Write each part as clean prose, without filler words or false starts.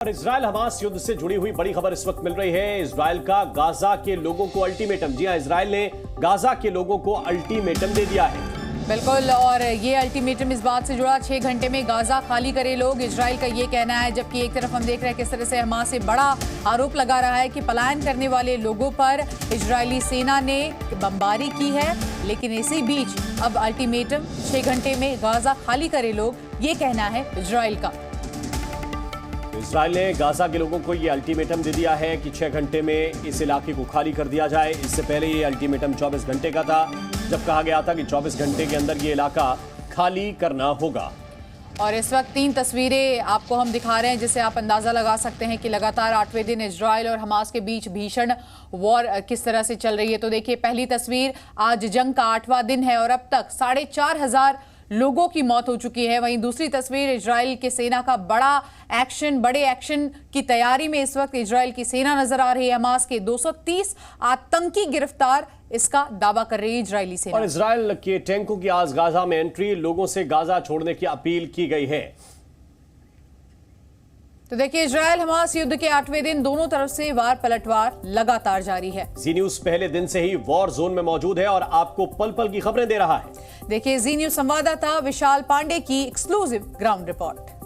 और Israel Hamas युद्ध से जुड़ी हुई बड़ी खबर इस वक्त मिल रही है। इजराइल का गाजा के लोगों को अल्टीमेटम, जी हां, इजराइल ने गाजा के लोगों को अल्टीमेटम दे दिया है। बिल्कुल, और ये अल्टीमेटम इस बात से जुड़ा 6 घंटे में गाजा खाली करे लोग, इजराइल का ये कहना है। जबकि एक तरफ हम देख रहे हैं किस तरह से हमास से बड़ा आरोप लगा रहा है कि पलायन करने वाले लोगों पर इजरायली सेना ने बमबारी की है। लेकिन इसी बीच अब अल्टीमेटम 6 घंटे में गाजा खाली करे लोग, ये कहना है इजराइल का। इजराइल ने गाजा के लोगों को यह अल्टीमेटम दे दिया है कि 6 घंटे में इस इलाके को खाली कर दिया जाए। इससे पहले ये अल्टीमेटम 24 घंटे का था, जब कहा गया था कि 24 घंटे के अंदर ये इलाका खाली करना होगा। और इस वक्त 3 तस्वीरें आपको हम दिखा रहे हैं, जिससे आप अंदाजा लगा सकते हैं कि लगातार 8वें दिन इजराइल और हमास के बीच भीषण वॉर किस तरह से चल रही है। तो देखिए, पहली तस्वीर, आज जंग का 8वां दिन है और अब तक 4,500 लोगों की मौत हो चुकी है। वहीं दूसरी तस्वीर, इजराइल के सेना का बड़े एक्शन की तैयारी में इस वक्त इजराइल की सेना नजर आ रही है। हमास के 230 आतंकी गिरफ्तार, इसका दावा कर रही है इजरायली सेना। और इजराइल के टैंकों की आज गाजा में एंट्री, लोगों से गाजा छोड़ने की अपील की गई है। तो देखिए, इजराइल हमास युद्ध के 8वें दिन दोनों तरफ से वार पलटवार लगातार जारी है। जी न्यूज पहले दिन से ही वॉर जोन में मौजूद है और आपको पल पल की खबरें दे रहा है। देखिए, जी न्यूज संवाददाता विशाल पांडे की एक्सक्लूसिव ग्राउंड रिपोर्ट।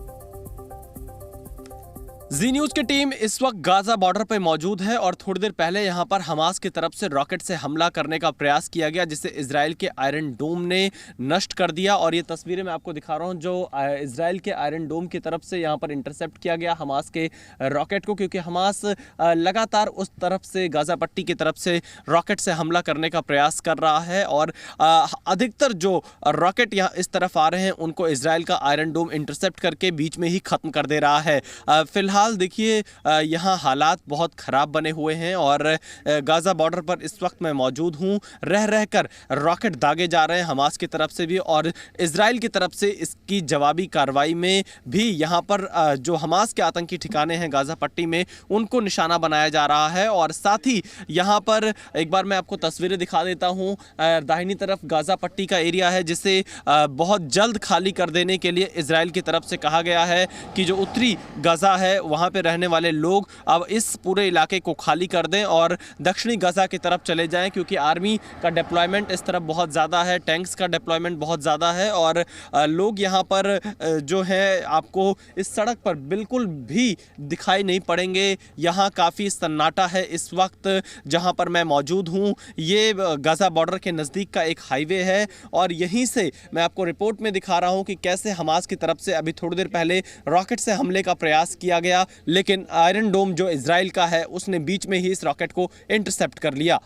जी न्यूज की टीम इस वक्त गाजा बॉर्डर पर मौजूद है और थोड़ी देर पहले यहां पर हमास की तरफ से रॉकेट से हमला करने का प्रयास किया गया, जिसे इजराइल के आयरन डोम ने नष्ट कर दिया। और ये तस्वीरें मैं आपको दिखा रहा हूं जो इजराइल के आयरन डोम की तरफ से यहां पर इंटरसेप्ट किया गया हमास के रॉकेट को, क्योंकि हमास लगातार उस तरफ से गाजा पट्टी की तरफ से रॉकेट से हमला करने का प्रयास कर रहा है। और अधिकतर जो रॉकेट यहाँ इस तरफ आ रहे हैं उनको इजराइल का आयरन डोम इंटरसेप्ट करके बीच में ही खत्म कर दे रहा है। फिलहाल देखिए, यहाँ हालात बहुत खराब बने हुए हैं और गाजा बॉर्डर पर इस वक्त मैं मौजूद हूँ। रह रहकर रॉकेट दागे जा रहे हैं हमास की तरफ से भी और इजराइल की तरफ से इसकी जवाबी कार्रवाई में भी यहाँ पर जो हमास के आतंकी ठिकाने हैं गाजा पट्टी में, उनको निशाना बनाया जा रहा है। और साथ ही यहाँ पर एक बार मैं आपको तस्वीरें दिखा देता हूँ। दाहिनी तरफ गाजा पट्टी का एरिया है, जिसे बहुत जल्द खाली कर देने के लिए इजराइल की तरफ से कहा गया है कि जो उत्तरी गाजा है वहां पे रहने वाले लोग अब इस पूरे इलाके को खाली कर दें और दक्षिणी गाजा की तरफ चले जाएं, क्योंकि आर्मी का डिप्लॉयमेंट इस तरफ बहुत ज़्यादा है, टैंक्स का डिप्लॉयमेंट बहुत ज़्यादा है और लोग यहां पर जो है आपको इस सड़क पर बिल्कुल भी दिखाई नहीं पड़ेंगे। यहां काफ़ी सन्नाटा है इस वक्त जहां पर मैं मौजूद हूं। ये गाजा बॉर्डर के नज़दीक का एक हाईवे है और यहीं से मैं आपको रिपोर्ट में दिखा रहा हूं कि कैसे हमास की तरफ से अभी थोड़ी देर पहले रॉकेट से हमले का प्रयास किया गया, लेकिन आयरन डोम जो इजराइल का है उसने बीच में ही इस रॉकेट को इंटरसेप्ट कर लिया।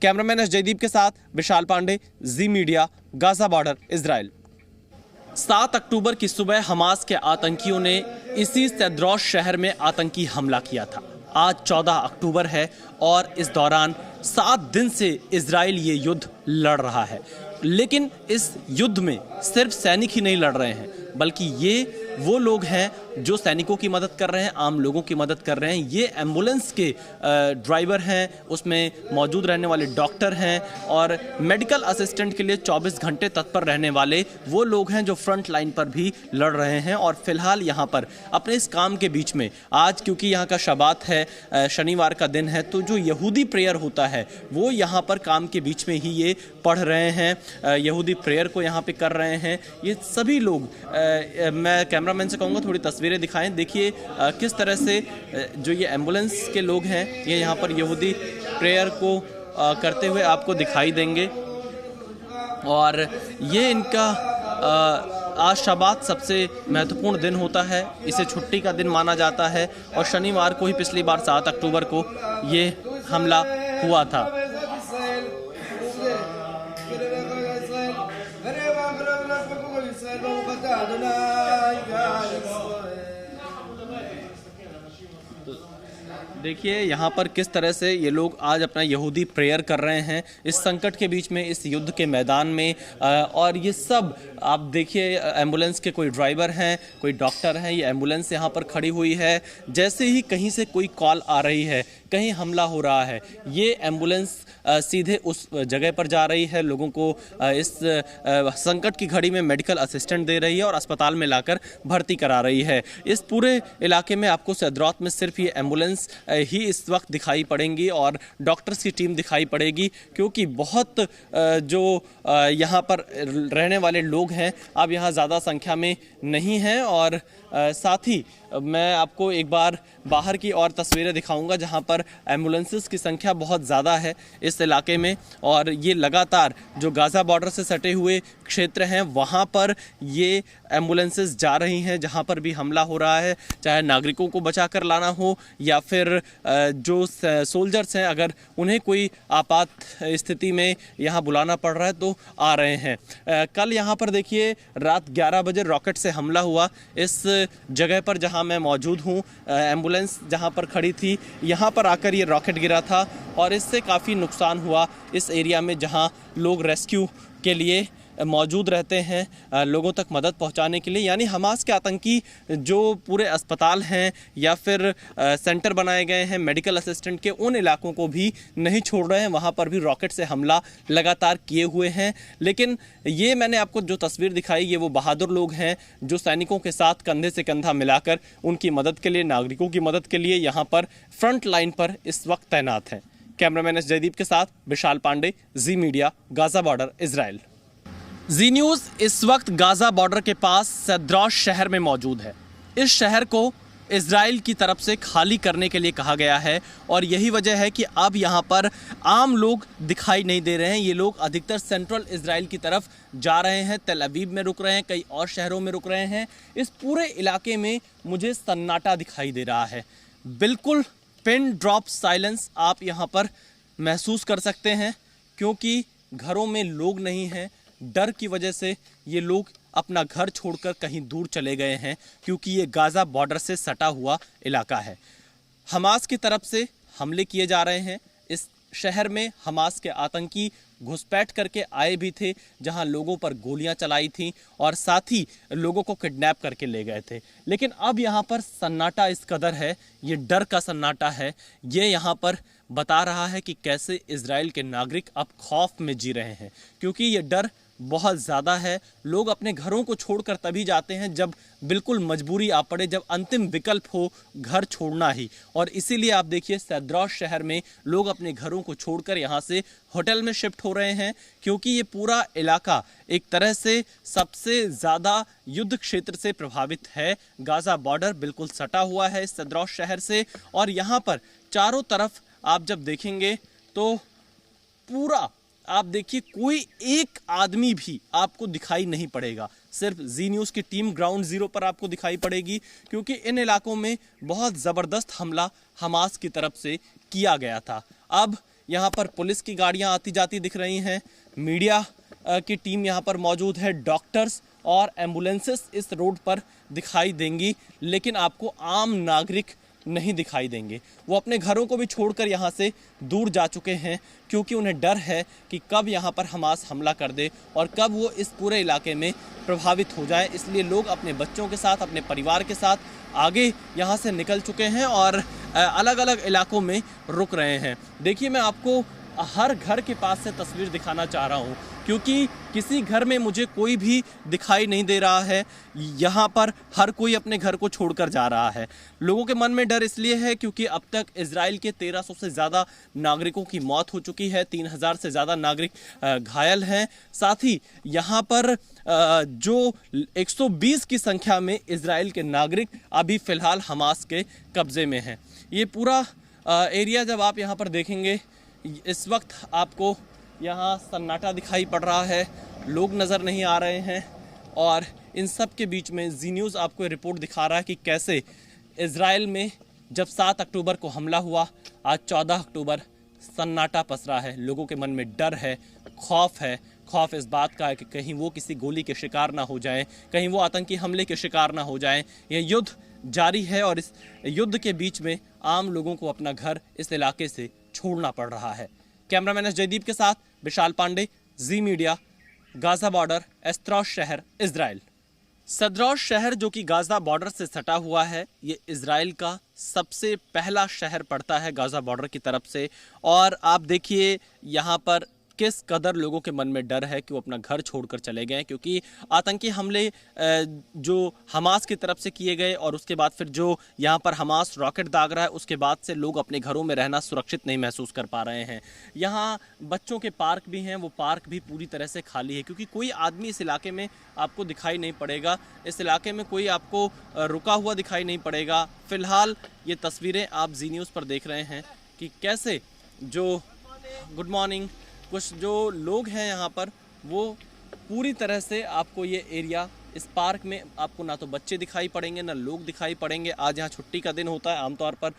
कैमरामैन एस जयदीप के साथ विशाल पांडे, जी मीडिया, गाजा बॉर्डर, इजराइल। 7 अक्टूबर की सुबह हमास के आतंकियों ने इसी सैद्रोश शहर में आतंकी हमला किया था। आज 14 अक्टूबर है और इस दौरान 7 दिन से इजराइल ये युद्ध लड़ रहा है। लेकिन इस युद्ध में सिर्फ सैनिक ही नहीं लड़ रहे हैं, बल्कि ये वो लोग हैं जो सैनिकों की मदद कर रहे हैं, आम लोगों की मदद कर रहे हैं। ये एम्बुलेंस के ड्राइवर हैं, उसमें मौजूद रहने वाले डॉक्टर हैं और मेडिकल असिस्टेंट के लिए 24 घंटे तत्पर रहने वाले वो लोग हैं जो फ्रंट लाइन पर भी लड़ रहे हैं। और फिलहाल यहाँ पर अपने इस काम के बीच में आज, क्योंकि यहाँ का शबात है, शनिवार का दिन है, तो जो यहूदी प्रेयर होता है वो यहाँ पर काम के बीच में ही ये पढ़ रहे हैं, यहूदी प्रेयर को यहाँ पे कर रहे हैं ये सभी लोग। मैं कैमरामैन से कहूँगा थोड़ी तस्वीरें दिखाएं। देखिए किस तरह से जो ये एम्बुलेंस के लोग हैं ये यहाँ पर यहूदी प्रेयर को करते हुए आपको दिखाई देंगे। और ये इनका आज शबात सबसे महत्वपूर्ण दिन होता है, इसे छुट्टी का दिन माना जाता है और शनिवार को ही पिछली बार 7 अक्टूबर को ये हमला हुआ था। देखिए यहाँ पर किस तरह से ये लोग आज अपना यहूदी प्रेयर कर रहे हैं इस संकट के बीच में, इस युद्ध के मैदान में। और ये सब आप देखिए, एम्बुलेंस के कोई ड्राइवर हैं, कोई डॉक्टर हैं, ये एम्बुलेंस यहाँ पर खड़ी हुई है। जैसे ही कहीं से कोई कॉल आ रही है, कहीं हमला हो रहा है, ये एम्बुलेंस सीधे उस जगह पर जा रही है, लोगों को इस संकट की घड़ी में मेडिकल असिस्टेंट दे रही है और अस्पताल में लाकर भर्ती करा रही है। इस पूरे इलाके में आपको सदरौत में सिर्फ ये एम्बुलेंस ही इस वक्त दिखाई पड़ेंगी और डॉक्टर्स की टीम दिखाई पड़ेगी, क्योंकि बहुत जो यहाँ पर रहने वाले लोग हैं अब यहाँ ज़्यादा संख्या में नहीं हैं। और साथ ही मैं आपको एक बार बाहर की और तस्वीरें दिखाऊंगा जहां पर एम्बुलेंसेस की संख्या बहुत ज़्यादा है इस इलाके में। और ये लगातार जो गाज़ा बॉर्डर से सटे हुए क्षेत्र हैं वहां पर ये एम्बुलेंसेस जा रही हैं जहां पर भी हमला हो रहा है, चाहे नागरिकों को बचा कर लाना हो या फिर जो सोल्जर्स हैं अगर उन्हें कोई आपात स्थिति में यहाँ बुलाना पड़ रहा है तो आ रहे हैं। कल यहाँ पर देखिए रात 11 बजे रॉकेट से हमला हुआ इस जगह पर जहाँ मैं मौजूद हूँ। एम्बुलेंस जहाँ पर खड़ी थी यहाँ पर आकर ये रॉकेट गिरा था और इससे काफ़ी नुकसान हुआ इस एरिया में जहाँ लोग रेस्क्यू के लिए मौजूद रहते हैं, लोगों तक मदद पहुंचाने के लिए। यानी हमास के आतंकी जो पूरे अस्पताल हैं या फिर सेंटर बनाए गए हैं मेडिकल असिस्टेंट के, उन इलाकों को भी नहीं छोड़ रहे हैं, वहां पर भी रॉकेट से हमला लगातार किए हुए हैं। लेकिन ये मैंने आपको जो तस्वीर दिखाई ये वो बहादुर लोग हैं जो सैनिकों के साथ कंधे से कंधा मिलाकर उनकी मदद के लिए, नागरिकों की मदद के लिए यहाँ पर फ्रंट लाइन पर इस वक्त तैनात हैं। कैमरामैन एस जयदीप के साथ विशाल पांडे, जी मीडिया, गाज़ा बॉर्डर, इजराइल। जी न्यूज़ इस वक्त गाज़ा बॉर्डर के पास सदरौत शहर में मौजूद है। इस शहर को इजराइल की तरफ से खाली करने के लिए कहा गया है और यही वजह है कि अब यहाँ पर आम लोग दिखाई नहीं दे रहे हैं। ये लोग अधिकतर सेंट्रल इजराइल की तरफ जा रहे हैं, तेल अवीव में रुक रहे हैं, कई और शहरों में रुक रहे हैं। इस पूरे इलाके में मुझे सन्नाटा दिखाई दे रहा है, बिल्कुल पिन ड्रॉप साइलेंस आप यहाँ पर महसूस कर सकते हैं, क्योंकि घरों में लोग नहीं हैं। डर की वजह से ये लोग अपना घर छोड़कर कहीं दूर चले गए हैं, क्योंकि ये गाज़ा बॉर्डर से सटा हुआ इलाका है। हमास की तरफ से हमले किए जा रहे हैं। इस शहर में हमास के आतंकी घुसपैठ करके आए भी थे, जहां लोगों पर गोलियां चलाई थीं और साथ ही लोगों को किडनैप करके ले गए थे। लेकिन अब यहां पर सन्नाटा इस कदर है, ये डर का सन्नाटा है। ये यहां पर बता रहा है कि कैसे इजराइल के नागरिक अब खौफ में जी रहे हैं, क्योंकि ये डर बहुत ज़्यादा है। लोग अपने घरों को छोड़कर तभी जाते हैं जब बिल्कुल मजबूरी आ पड़े, जब अंतिम विकल्प हो घर छोड़ना ही। और इसीलिए आप देखिए सदरौत शहर में लोग अपने घरों को छोड़कर यहाँ से होटल में शिफ्ट हो रहे हैं, क्योंकि ये पूरा इलाका एक तरह से सबसे ज़्यादा युद्ध क्षेत्र से प्रभावित है। गाज़ा बॉर्डर बिल्कुल सटा हुआ है इस सदरौत शहर से और यहाँ पर चारों तरफ आप जब देखेंगे तो पूरा आप देखिए कोई एक आदमी भी आपको दिखाई नहीं पड़ेगा। सिर्फ जी न्यूज़ की टीम ग्राउंड जीरो पर आपको दिखाई पड़ेगी, क्योंकि इन इलाकों में बहुत ज़बरदस्त हमला हमास की तरफ से किया गया था। अब यहाँ पर पुलिस की गाड़ियाँ आती जाती दिख रही हैं, मीडिया की टीम यहाँ पर मौजूद है, डॉक्टर्स और एम्बुलेंसेस इस रोड पर दिखाई देंगी, लेकिन आपको आम नागरिक नहीं दिखाई देंगे। वो अपने घरों को भी छोड़कर यहाँ से दूर जा चुके हैं, क्योंकि उन्हें डर है कि कब यहाँ पर हमास हमला कर दे और कब वो इस पूरे इलाके में प्रभावित हो जाए। इसलिए लोग अपने बच्चों के साथ, अपने परिवार के साथ आगे यहाँ से निकल चुके हैं और अलग अलग इलाकों में रुक रहे हैं। देखिए मैं आपको हर घर के पास से तस्वीर दिखाना चाह रहा हूँ, क्योंकि किसी घर में मुझे कोई भी दिखाई नहीं दे रहा है। यहाँ पर हर कोई अपने घर को छोड़कर जा रहा है। लोगों के मन में डर इसलिए है क्योंकि अब तक इजराइल के 1300 से ज़्यादा नागरिकों की मौत हो चुकी है, 3000 से ज़्यादा नागरिक घायल हैं। साथ ही यहाँ पर जो 120 की संख्या में इजराइल के नागरिक अभी फ़िलहाल हमास के कब्ज़े में हैं। ये पूरा एरिया जब आप यहाँ पर देखेंगे, इस वक्त आपको यहाँ सन्नाटा दिखाई पड़ रहा है, लोग नज़र नहीं आ रहे हैं और इन सब के बीच में जी न्यूज़ आपको रिपोर्ट दिखा रहा है कि कैसे इजराइल में जब 7 अक्टूबर को हमला हुआ, आज 14 अक्टूबर, सन्नाटा पसरा है। लोगों के मन में डर है, खौफ है। खौफ इस बात का है कि कहीं वो किसी गोली के शिकार ना हो जाएं, कहीं वो आतंकी हमले के शिकार ना हो जाएं। यह युद्ध जारी है और इस युद्ध के बीच में आम लोगों को अपना घर इस इलाके से छोड़ना पड़ रहा है। कैमरामैन जयदीप के साथ विशाल पांडे, जी मीडिया, गाजा बॉर्डर, एस्त्रोस शहर, इजराइल। सदरोस शहर जो कि गाजा बॉर्डर से सटा हुआ है, ये इजराइल का सबसे पहला शहर पड़ता है गाजा बॉर्डर की तरफ से। और आप देखिए यहाँ पर किस कदर लोगों के मन में डर है कि वो अपना घर छोड़कर चले गए, क्योंकि आतंकी हमले जो हमास की तरफ से किए गए और उसके बाद फिर जो यहाँ पर हमास रॉकेट दाग रहा है, उसके बाद से लोग अपने घरों में रहना सुरक्षित नहीं महसूस कर पा रहे हैं। यहाँ बच्चों के पार्क भी हैं, वो पार्क भी पूरी तरह से खाली है, क्योंकि कोई आदमी इस इलाके में आपको दिखाई नहीं पड़ेगा। इस इलाके में कोई आपको रुका हुआ दिखाई नहीं पड़ेगा। फिलहाल ये तस्वीरें आप जी न्यूज़ पर देख रहे हैं कि कैसे जो गुड मॉर्निंग कुछ जो लोग हैं यहाँ पर, वो पूरी तरह से आपको ये एरिया, इस पार्क में आपको ना तो बच्चे दिखाई पड़ेंगे ना लोग दिखाई पड़ेंगे। आज यहाँ छुट्टी का दिन होता है, आमतौर पर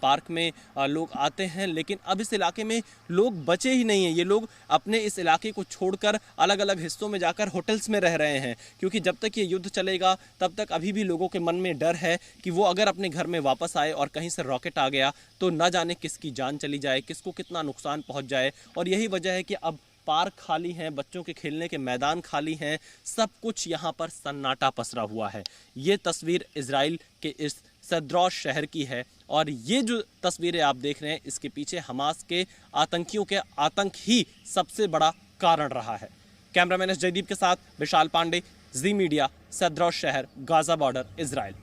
पार्क में लोग आते हैं, लेकिन अब इस इलाके में लोग बचे ही नहीं हैं। ये लोग अपने इस इलाके को छोड़कर अलग अलग हिस्सों में जाकर होटल्स में रह रहे हैं, क्योंकि जब तक ये युद्ध चलेगा तब तक अभी भी लोगों के मन में डर है कि वो अगर अपने घर में वापस आए और कहीं से रॉकेट आ गया तो न जाने किसकी जान चली जाए, किसको कितना नुकसान पहुँच जाए। और यही वजह है कि अब पार्क खाली हैं, बच्चों के खेलने के मैदान खाली हैं, सब कुछ यहाँ पर सन्नाटा पसरा हुआ है। ये तस्वीर इजराइल के इस सदरोस शहर की है और ये जो तस्वीरें आप देख रहे हैं, इसके पीछे हमास के आतंकियों के आतंक ही सबसे बड़ा कारण रहा है। कैमरामैन जयदीप के साथ विशाल पांडे, जी मीडिया, सदरोस शहर, गाजा बॉर्डर, इजराइल।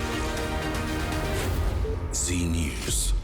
जी न्यूज़।